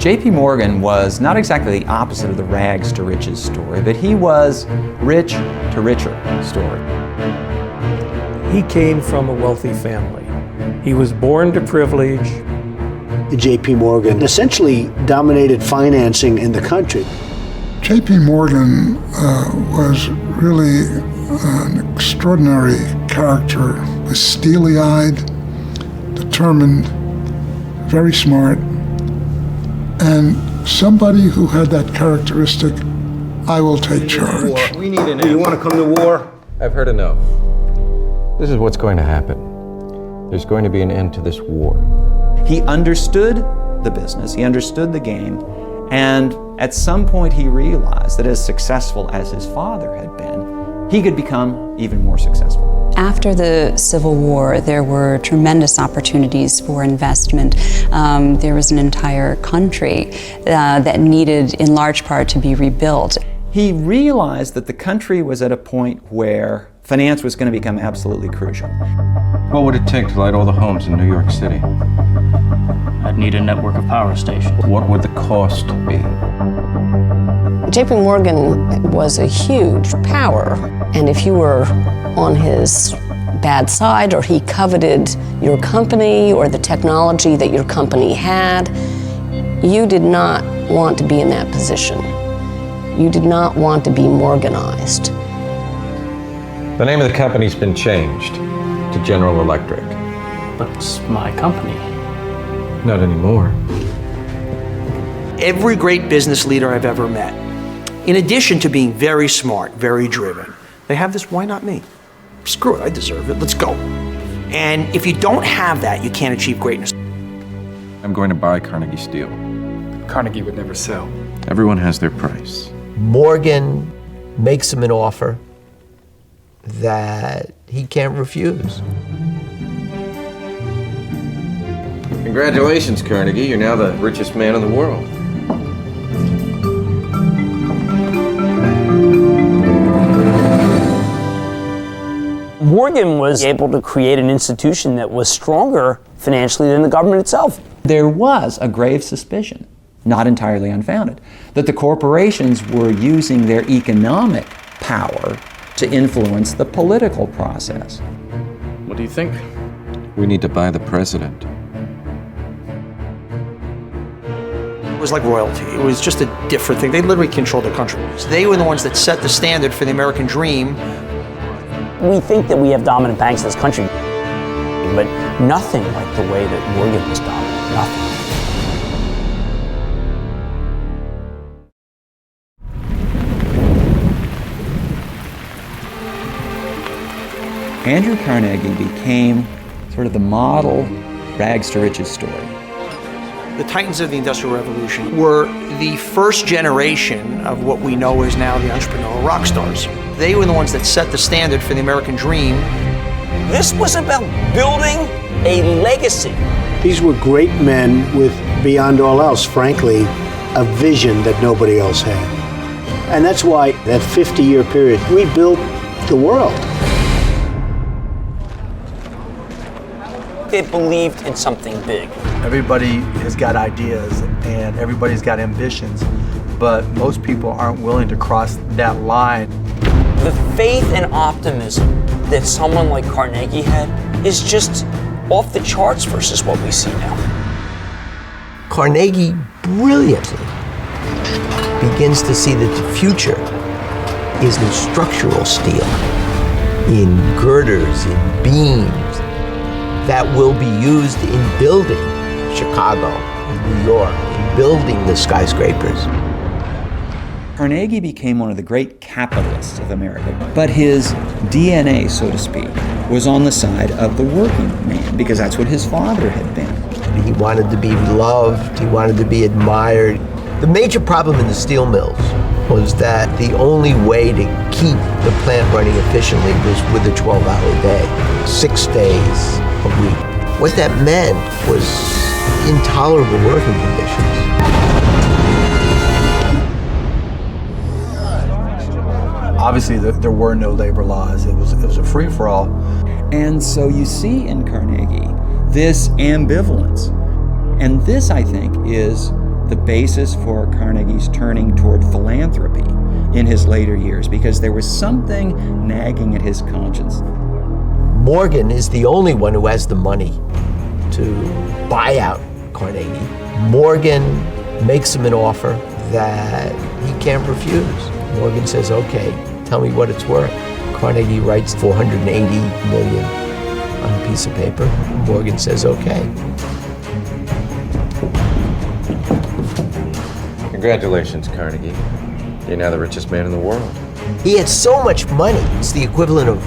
J.P. Morgan was not exactly the opposite of the rags to riches story, but he was rich to richer story. He came from a wealthy family. He was born to privilege. J.P. Morgan essentially dominated financing in the country. J.P. Morgan was really an extraordinary character, was steely-eyed, determined, very smart, and somebody who had that characteristic, I will take charge. We need an end. You want to come to war? I've heard enough. This is what's going to happen. There's going to be an end to this war. He understood the business, he understood the game, and at some point he realized that as successful as his father had been, he could become even more successful. After the Civil War, there were tremendous opportunities for investment. There was an entire country that needed, in large part, to be rebuilt. He realized that the country was at a point where finance was going to become absolutely crucial. What would it take to light all the homes in New York City? I'd need a network of power stations. What would the cost be? J.P. Morgan was a huge power, and if you were on his bad side or he coveted your company or the technology that your company had, you did not want to be in that position. You did not want to be Morganized. The name of the company's been changed to General Electric. But it's my company. Not anymore. Every great business leader I've ever met, in addition to being very smart, very driven, they have this, why not me? Screw it, I deserve it, let's go. And if you don't have that, you can't achieve greatness. I'm going to buy Carnegie Steel. Carnegie would never sell. Everyone has their price. Morgan makes him an offer that he can't refuse. Congratulations, Carnegie. You're now the richest man in the world. Morgan was able to create an institution that was stronger financially than the government itself. There was a grave suspicion, not entirely unfounded, that the corporations were using their economic power to influence the political process. What do you think? We need to buy the president. It was like royalty. It was just a different thing. They literally controlled the country. So they were the ones that set the standard for the American dream. We think that we have dominant banks in this country, but nothing like the way that Morgan was dominant. Nothing. Andrew Carnegie became sort of the model rags to riches story. The titans of the Industrial Revolution were the first generation of what we know as now the entrepreneurial rock stars. They were the ones that set the standard for the American dream. This was about building a legacy. These were great men with, beyond all else, frankly, a vision that nobody else had. And that's why that 50-year period, we built the world. They believed in something big. Everybody has got ideas and everybody's got ambitions, but most people aren't willing to cross that line. The faith and optimism that someone like Carnegie had is just off the charts versus what we see now. Carnegie brilliantly begins to see that the future is in structural steel, in girders, in beams, that will be used in building Chicago, in New York, in building the skyscrapers. Carnegie became one of the great capitalists of America, but his DNA, so to speak, was on the side of the working man, because that's what his father had been. He wanted to be loved, he wanted to be admired. The major problem in the steel mills was that the only way to keep the plant running efficiently was with a 12-hour day, 6 days a week. What that meant was intolerable working conditions. Obviously, there were no labor laws. It was a free-for-all. And so you see in Carnegie this ambivalence. And this, I think, is the basis for Carnegie's turning toward philanthropy in his later years, because there was something nagging at his conscience. Morgan is the only one who has the money to buy out Carnegie. Morgan makes him an offer that he can't refuse. Morgan says, okay, tell me what it's worth. Carnegie writes $480 million on a piece of paper. Morgan says, okay. Congratulations, Carnegie. You're now the richest man in the world. He had so much money. It's the equivalent of,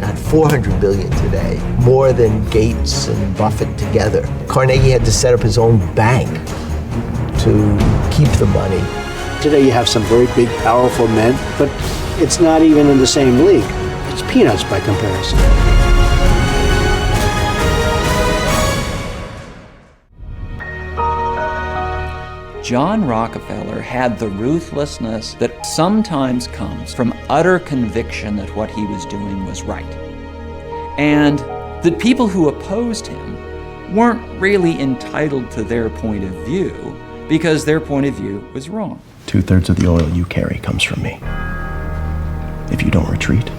God, $400 billion today, more than Gates and Buffett together. Carnegie had to set up his own bank to keep the money. Today you have some very big, powerful men, but it's not even in the same league. It's peanuts by comparison. John Rockefeller had the ruthlessness that sometimes comes from utter conviction that what he was doing was right. And that people who opposed him weren't really entitled to their point of view because their point of view was wrong. 2/3 of the oil you carry comes from me. If you don't retreat,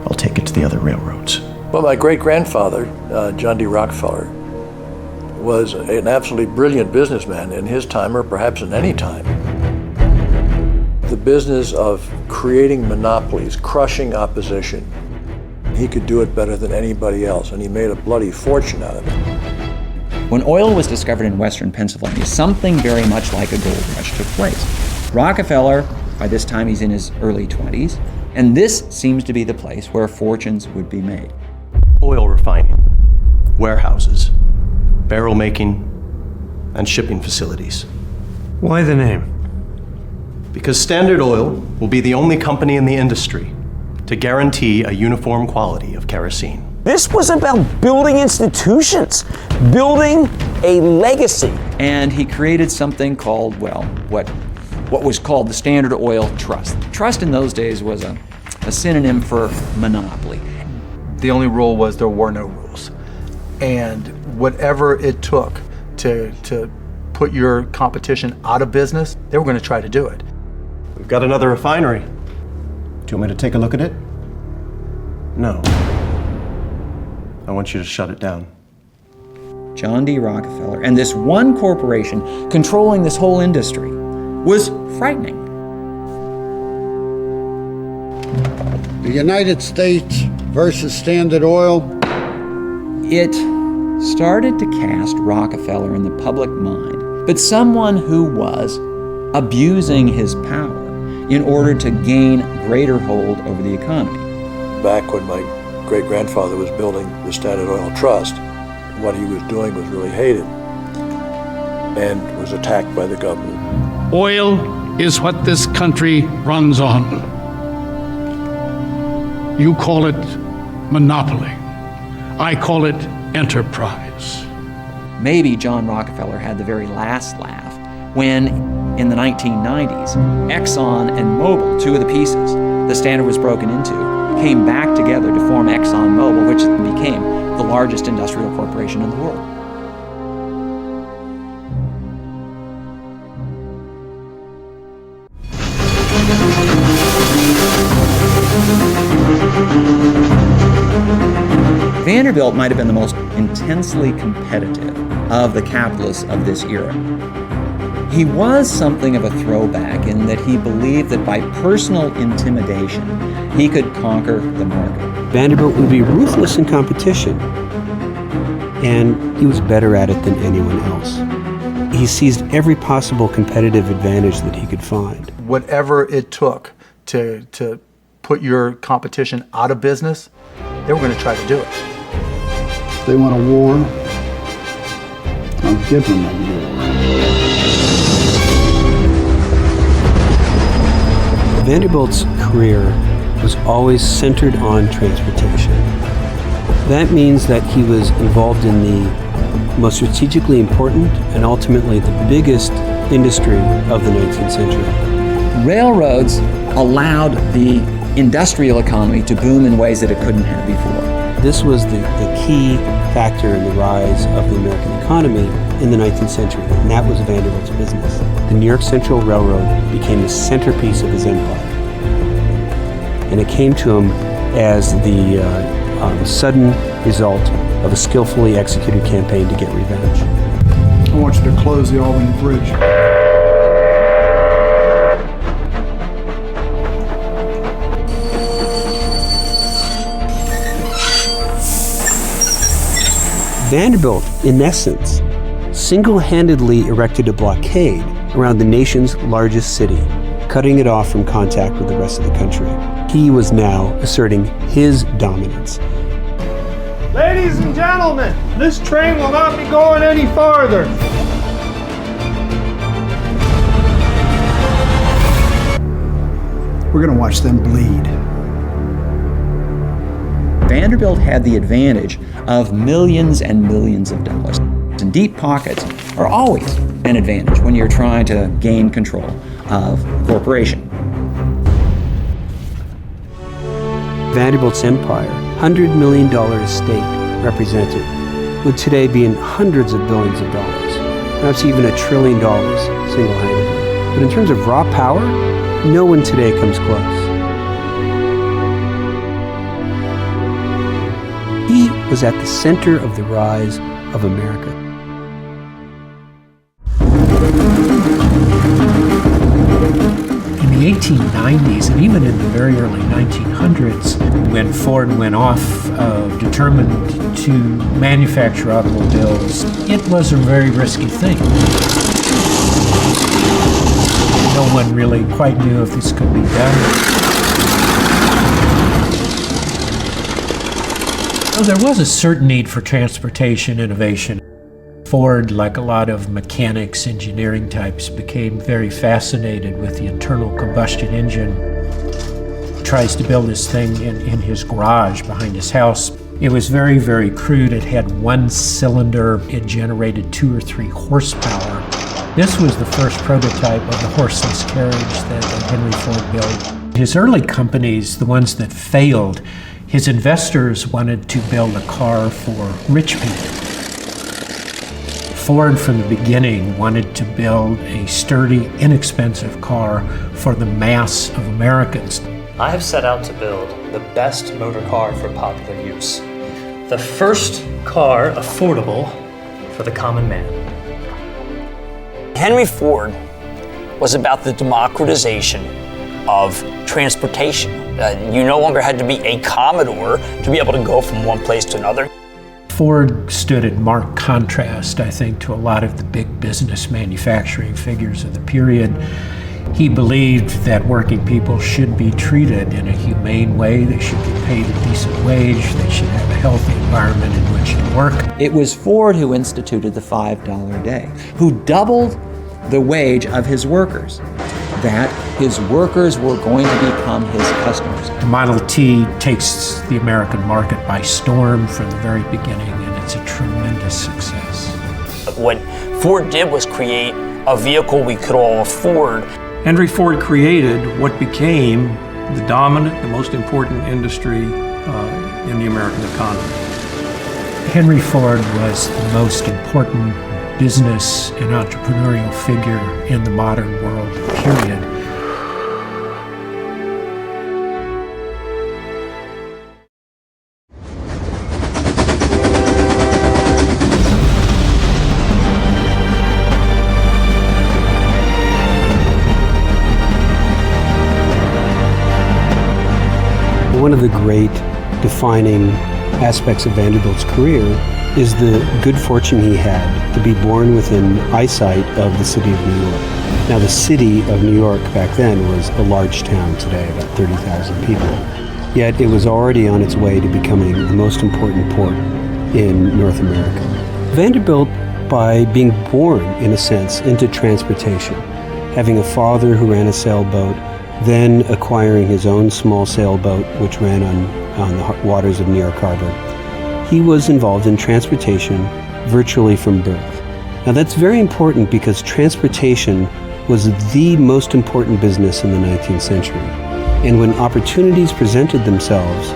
I'll take it to the other railroads. Well, my great-grandfather, John D. Rockefeller, was an absolutely brilliant businessman in his time, or perhaps in any time. The business of creating monopolies, crushing opposition, he could do it better than anybody else, and he made a bloody fortune out of it. When oil was discovered in western Pennsylvania, something very much like a gold rush took place. Rockefeller, by this time he's in his early 20s, and this seems to be the place where fortunes would be made. Oil refining, warehouses, barrel making, and shipping facilities. Why the name? Because Standard Oil will be the only company in the industry to guarantee a uniform quality of kerosene. This was about building institutions, building a legacy. And he created something called, well, what was called the Standard Oil Trust. Trust in those days was a synonym for monopoly. The only rule was there were no rules. And whatever it took to put your competition out of business, they were going to try to do it. We've got another refinery. Do you want me to take a look at it? No. I want you to shut it down. John D. Rockefeller and this one corporation controlling this whole industry was frightening. The United States versus Standard Oil. It started to cast Rockefeller in the public mind, but someone who was abusing his power in order to gain greater hold over the economy. Back when my great-grandfather was building the Standard Oil Trust, what he was doing was really hated and was attacked by the government. Oil is what this country runs on. You call it monopoly. I call it enterprise. Maybe John Rockefeller had the very last laugh when, in the 1990s, Exxon and Mobil, two of the pieces the Standard was broken into, came back together to form ExxonMobil, which became the largest industrial corporation in the world. Vanderbilt might have been the most intensely competitive of the capitalists of this era. He was something of a throwback in that he believed that by personal intimidation, he could conquer the market. Vanderbilt would be ruthless in competition, and he was better at it than anyone else. He seized every possible competitive advantage that he could find. Whatever it took to put your competition out of business, they were going to try to do it. They want a war. I'll give them a war. Vanderbilt's career was always centered on transportation. That means that he was involved in the most strategically important and ultimately the biggest industry of the 19th century. Railroads allowed the industrial economy to boom in ways that it couldn't have before. This was the key factor in the rise of the American economy in the 19th century, and that was Vanderbilt's business. The New York Central Railroad became the centerpiece of his empire. And it came to him as the sudden result of a skillfully executed campaign to get revenge. I want you to close the Albany Bridge. Vanderbilt, in essence, single-handedly erected a blockade around the nation's largest city, cutting it off from contact with the rest of the country. He was now asserting his dominance. Ladies and gentlemen, this train will not be going any farther. We're going to watch them bleed. Vanderbilt had the advantage of millions and millions of dollars. And deep pockets are always an advantage when you're trying to gain control of a corporation. Vanderbilt's empire, $100 million estate represented, would today be in hundreds of billions of dollars, perhaps even $1 trillion single-handedly. But in terms of raw power, no one today comes close. He was at the center of the rise of America. In the 1890s and even in the very early 1900s, when Ford went off determined to manufacture automobiles, it was a very risky thing. No one really quite knew if this could be done. Well, there was a certain need for transportation innovation. Ford, like a lot of mechanics, engineering types, became very fascinated with the internal combustion engine. He tries to build this thing in his garage behind his house. It was very, very crude. It had one cylinder. It generated 2 or 3 horsepower. This was the first prototype of the horseless carriage that Henry Ford built. His early companies, the ones that failed, his investors wanted to build a car for rich people. Ford, from the beginning, wanted to build a sturdy, inexpensive car for the mass of Americans. I have set out to build the best motor car for popular use. The first car affordable for the common man. Henry Ford was about the democratization of transportation. You no longer had to be a Commodore to be able to go from one place to another. Ford stood in marked contrast, I think, to a lot of the big business manufacturing figures of the period. He believed that working people should be treated in a humane way. They should get paid a decent wage. They should have a healthy environment in which to work. It was Ford who instituted the $5 a day, who doubled the wage of his workers, that his workers were going to become his customers. Model T takes the American market by storm from the very beginning, and it's a tremendous success. What Ford did was create a vehicle we could all afford. Henry Ford created what became the dominant, the most important industry in the American economy. Henry Ford was the most important business and entrepreneurial figure in the modern world, period. One of the great defining aspects of Vanderbilt's career is the good fortune he had to be born within eyesight of the city of New York. Now, the city of New York back then was a large town today, about 30,000 people. Yet it was already on its way to becoming the most important port in North America. Vanderbilt, by being born, in a sense, into transportation, having a father who ran a sailboat, then acquiring his own small sailboat, which ran on the waters of New York Harbor, he was involved in transportation virtually from birth. Now that's very important because transportation was the most important business in the 19th century. And when opportunities presented themselves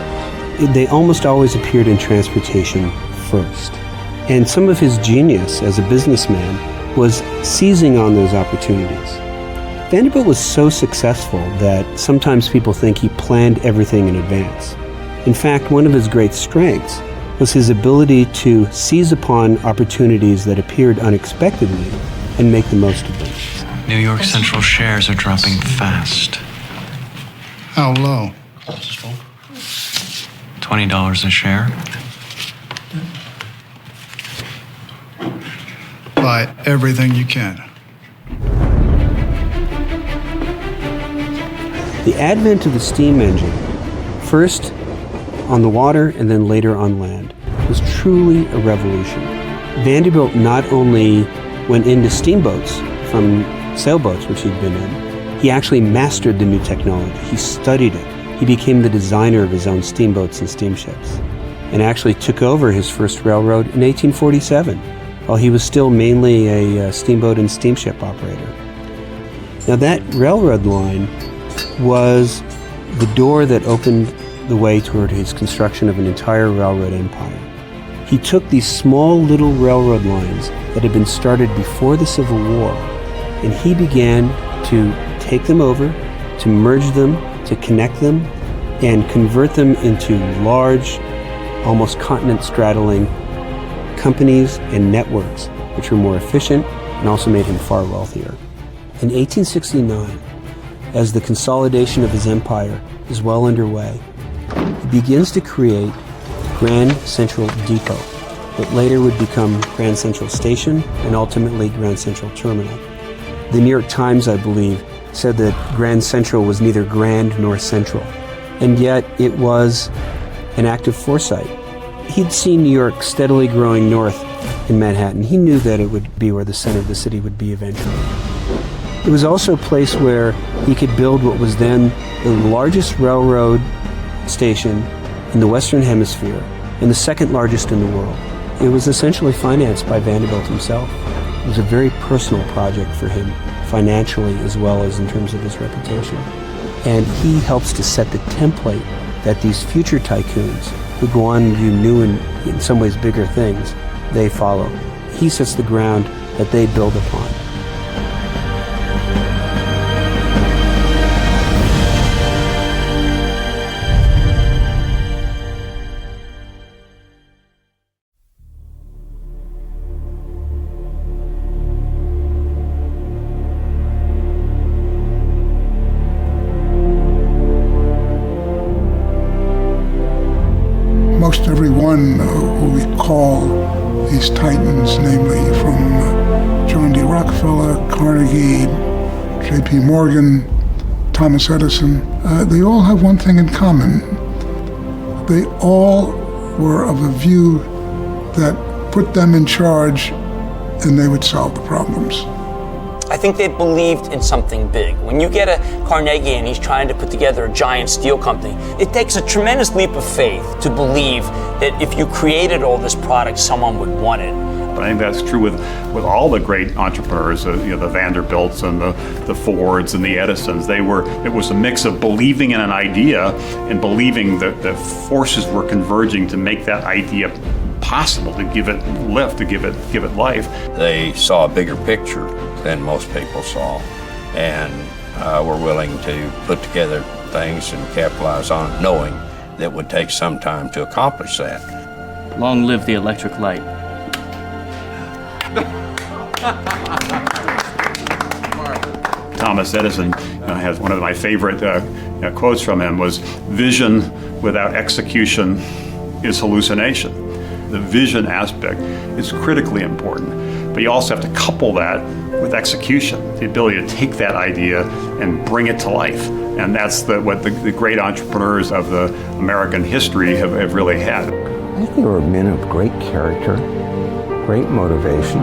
they almost always appeared in transportation first. And some of his genius as a businessman was seizing on those opportunities. Vanderbilt was so successful that sometimes people think he planned everything in advance. In fact, one of his great strengths was his ability to seize upon opportunities that appeared unexpectedly and make the most of them. New York Central shares are dropping fast. How low? $20 a share. Buy everything you can. The advent of the steam engine, first on the water and then later on land, was truly a revolution. Vanderbilt not only went into steamboats from sailboats, which he'd been in, he actually mastered the new technology. He studied it. He became the designer of his own steamboats and steamships, and actually took over his first railroad in 1847, while he was still mainly a steamboat and steamship operator. Now that railroad line was the door that opened the way toward his construction of an entire railroad empire. He took these small little railroad lines that had been started before the Civil War, and he began to take them over, to merge them, to connect them, and convert them into large, almost continent-straddling companies and networks, which were more efficient and also made him far wealthier. In 1869, as the consolidation of his empire is well underway, he begins to create Grand Central Depot, that later would become Grand Central Station and ultimately Grand Central Terminal. The New York Times, I believe, said that Grand Central was neither grand nor central, and yet it was an act of foresight. He'd seen New York steadily growing north in Manhattan. He knew that it would be where the center of the city would be eventually. It was also a place where he could build what was then the largest railroad station in the Western Hemisphere and the second largest in the world. It was essentially financed by Vanderbilt himself. It was a very personal project for him, financially as well as in terms of his reputation. And he helps to set the template that these future tycoons who go on to do new and in some ways bigger things, they follow. He sets the ground that they build upon. Most everyone who we call these titans, namely from John D. Rockefeller, Carnegie, J.P. Morgan, Thomas Edison, they all have one thing in common. They all were of a view that put them in charge and they would solve the problems. I think they believed in something big. When you get a Carnegie and he's trying to put together a giant steel company, it takes a tremendous leap of faith to believe that if you created all this product, someone would want it. But I think that's true with all the great entrepreneurs, the Vanderbilts and the Fords and the Edisons. It was a mix of believing in an idea and believing that the forces were converging to make that idea possible, to give it lift, to give it life. They saw a bigger picture than most people saw, and were willing to put together things and capitalize on it, knowing that it would take some time to accomplish that. Long live the electric light. Thomas Edison has one of my favorite quotes from him was, "Vision without execution is hallucination." The vision aspect is critically important, but you also have to couple that with execution, the ability to take that idea and bring it to life. And that's what the great entrepreneurs of the American history have really had. I think they were men of great character, great motivation,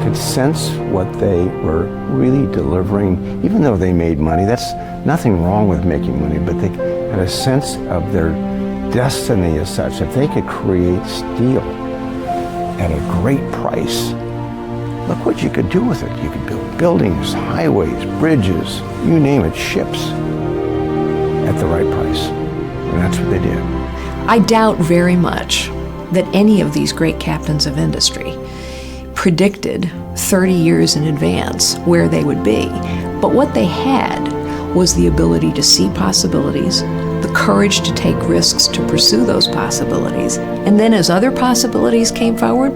could sense what they were really delivering, even though they made money. That's nothing wrong with making money, but they had a sense of their destiny as such. If they could create steel at a great price, look what you could do with it. You could build buildings, highways, bridges, you name it, ships, at the right price. And that's what they did. I doubt very much that any of these great captains of industry predicted 30 years in advance where they would be. But what they had was the ability to see possibilities, the courage to take risks to pursue those possibilities, and then as other possibilities came forward,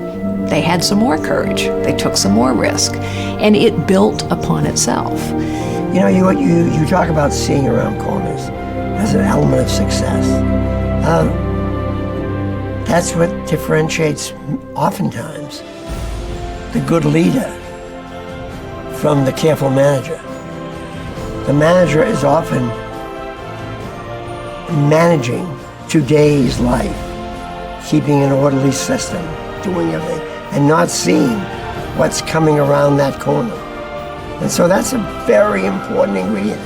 they had some more courage, they took some more risk, and it built upon itself. You know, you talk about seeing around corners as an element of success. That's what differentiates, oftentimes, the good leader from the careful manager. The manager is often managing today's life, keeping an orderly system, doing everything, and not seeing what's coming around that corner. And so that's a very important ingredient.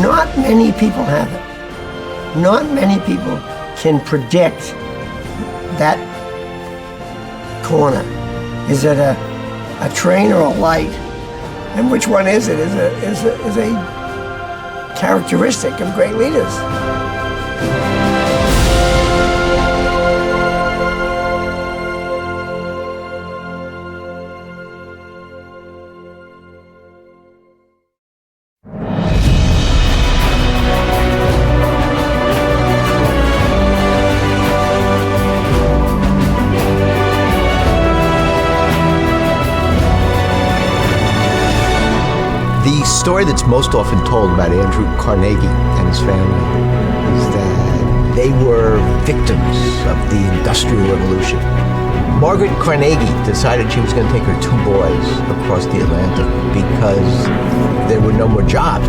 Not many people have it. Not many people can predict that corner. Is it a train or a light? And which one is it? Is a characteristic of great leaders. The story that's most often told about Andrew Carnegie and his family is that they were victims of the Industrial Revolution. Margaret Carnegie decided she was going to take her 2 boys across the Atlantic because there were no more jobs.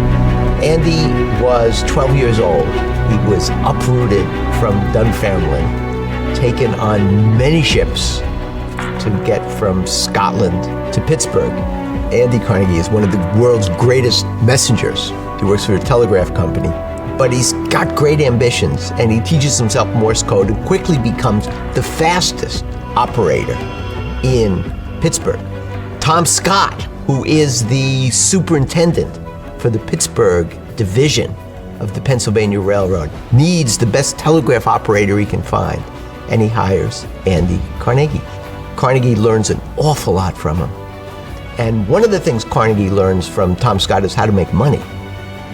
Andy was 12 years old. He was uprooted from Dunfermline, taken on many ships to get from Scotland to Pittsburgh. Andy Carnegie is one of the world's greatest messengers. He works for a telegraph company, but he's got great ambitions, and he teaches himself Morse code and quickly becomes the fastest operator in Pittsburgh. Tom Scott, who is the superintendent for the Pittsburgh division of the Pennsylvania Railroad, needs the best telegraph operator he can find, and he hires Andy Carnegie. Carnegie learns an awful lot from him. And one of the things Carnegie learns from Tom Scott is how to make money.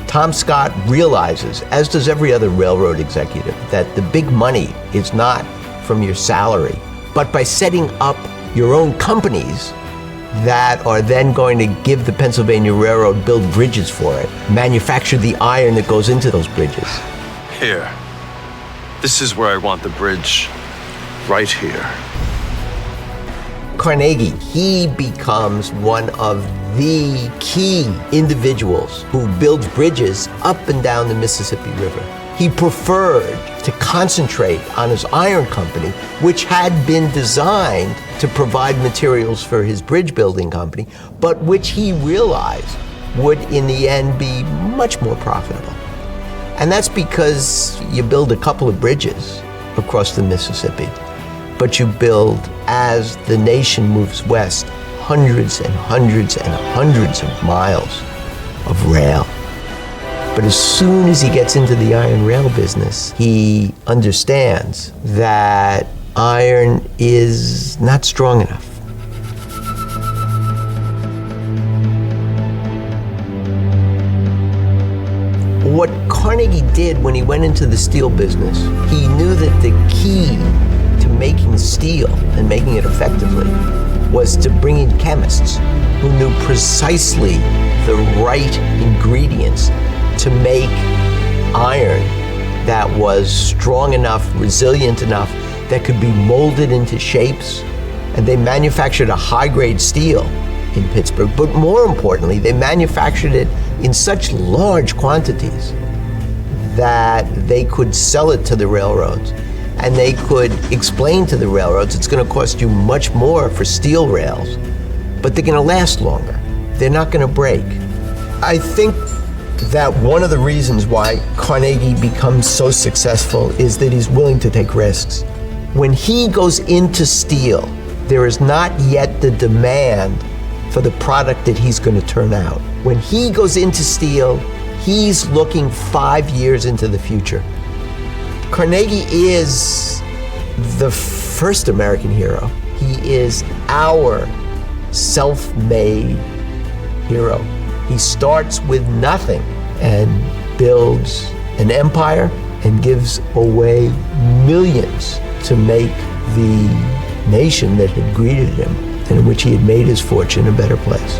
Tom Scott realizes, as does every other railroad executive, that the big money is not from your salary, but by setting up your own companies that are then going to give the Pennsylvania Railroad, build bridges for it, manufacture the iron that goes into those bridges. Here. This is where I want the bridge. Right here. Carnegie, he becomes one of the key individuals who builds bridges up and down the Mississippi River. He preferred to concentrate on his iron company, which had been designed to provide materials for his bridge building company, but which he realized would in the end be much more profitable. And that's because you build a couple of bridges across the Mississippi, but you build, as the nation moves west, hundreds and hundreds and hundreds of miles of rail. But as soon as he gets into the iron rail business, he understands that iron is not strong enough. What Carnegie did when he went into the steel business, he knew that the key to making steel and making it effectively was to bring in chemists who knew precisely the right ingredients to make iron that was strong enough, resilient enough, that could be molded into shapes. And they manufactured a high-grade steel in Pittsburgh, but more importantly, they manufactured it in such large quantities that they could sell it to the railroads. And they could explain to the railroads, it's going to cost you much more for steel rails, but they're going to last longer. They're not going to break. I think that one of the reasons why Carnegie becomes so successful is that he's willing to take risks. When he goes into steel, there is not yet the demand for the product that he's going to turn out. When he goes into steel, he's looking 5 years into the future. Carnegie is the first American hero. He is our self-made hero. He starts with nothing and builds an empire and gives away millions to make the nation that had greeted him and in which he had made his fortune a better place.